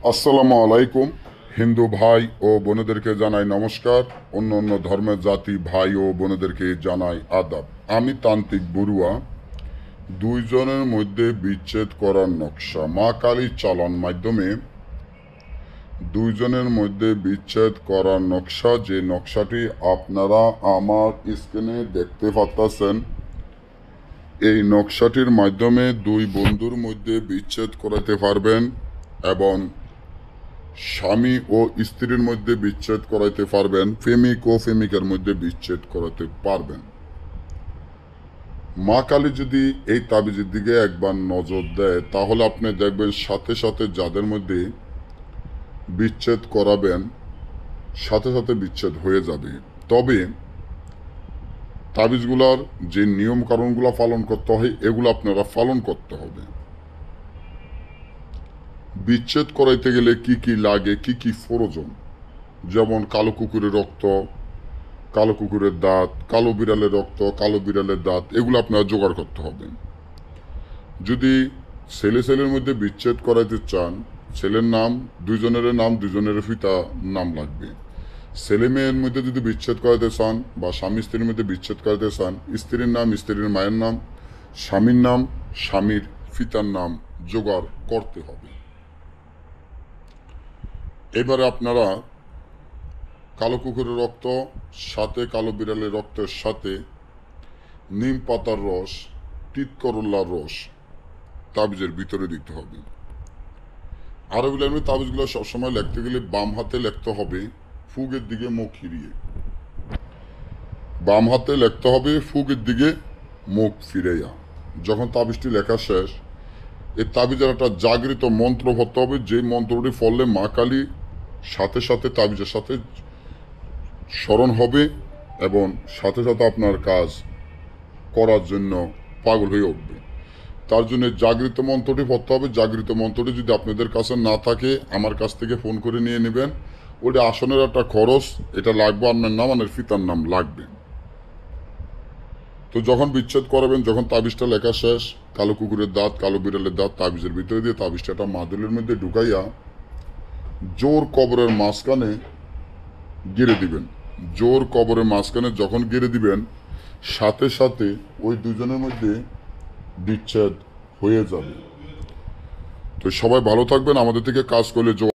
আসসালামু আলাইকুম। হিন্দু ভাই ও বোনেদেরকে জানাই নমস্কার। অন্য অন্য ধর্মের জাতি ভাই ও বোনেদেরকে জানাই আদাব। আমি তান্ত্রিক বড়ুয়া। দুইজনের মধ্যে বিচ্ছেদ করার নকশা মা কালীর চালান মাধ্যমে দুইজনের মধ্যে বিচ্ছেদ করার নকশা, যে নকশাটি আপনারা আমার স্ক্রিনে দেখতে পাচ্ছেন। এই নকশাটির মাধ্যমে দুই বন্ধুর মধ্যে বিচ্ছেদ করাতে পারবেন এবং স্বামী ও স্ত্রীর মধ্যে বিচ্ছেদ করাইতে পারবেন, প্রেমিক ও প্রেমিকার মধ্যে বিচ্ছেদ করাতে পারবেন। মা কালী যদি এই তাবিজের দিকে একবার নজর দেয় তাহলে আপনি দেখবেন সাথে সাথে যাদের মধ্যে বিচ্ছেদ করাবেন সাথে সাথে বিচ্ছেদ হয়ে যাবে। তবে তাবিজগুলার যে নিয়ম কারণগুলো পালন করতে হয় এগুলো আপনারা পালন করতে হবে। বিচ্ছেদ করাইতে গেলে কি কি লাগে, কি কি প্রয়োজন, যেমন কালো কুকুরের রক্ত, কালো কুকুরের দাঁত, কালো বিড়ালের রক্ত, কালো বিড়ালের দাঁত, এগুলো আপনারা জোগাড় করতে হবে। যদি ছেলের মধ্যে বিচ্ছেদ করাইতে চান, ছেলের নাম দুজনের পিতা নাম লাগবে। ছেলে মেয়ের মধ্যে যদি বিচ্ছেদ করাইতে চান বা স্বামী স্ত্রীর মধ্যে বিচ্ছেদ করাইতে চান, স্ত্রীর নাম স্ত্রীর মায়ের নাম, স্বামীর নাম স্বামীর পিতার নাম জোগাড় করতে হবে। এবারে আপনারা কালো কুকুরের রক্ত সাথে কালো বিড়ালের রক্তের সাথে নিম পাতার রস, তিতকরল্লার রস তাবিজের ভিতরে দিতে হবে। আরবি লাইনে তাবিজগুলো সবসময় লিখতে গেলে বাম হাতে লিখতে হবে, ফুগের দিকে মুখ ফিরিয়ে। বাম হাতে লিখতে হবে ফুগের দিকে মুখ ফিরাইয়া। যখন তাবিজটি লেখা শেষ, এই তাবিজের একটা জাগৃত মন্ত্র পড়তে হবে, যে মন্ত্রটি পড়লে মা কালী সাথে সাথে তাবিজের সাথে স্মরণ হবে এবং সাথে সাথে আপনার কাজ করার জন্য পাগল হয়ে উঠবে। তার জন্য জাগৃত মন্ত্রটি পড়তে হবে। জাগৃত মন্ত্রটি যদি আপনাদের কাছে না থাকে আমার কাছ থেকে ফোন করে নিয়ে নেবেন। ওটা আসনের একটা খরচ, এটা লাগবে, আপনার নাম আর পিতার নাম লাগবে। তো যখন বিচ্ছেদ করাবেন, যখন তাবিজটা লেখা শেষ, কালো কুকুরের দাঁত কালো বিড়ালের দাঁত তাবিজের ভিতরে দিয়ে তাবিজটা একটা মাদুলের মধ্যে ঢুকাইয়া জোর কবরের মাঝখানে গেড়ে দিবেন। জোর কবরের মাঝখানে যখন গেড়ে দিবেন সাথে সাথে ওই দুজনের মধ্যে বিচ্ছেদ হয়ে যাবে। তো সবাই ভালো থাকবেন। আমাদের থেকে কাজ করলে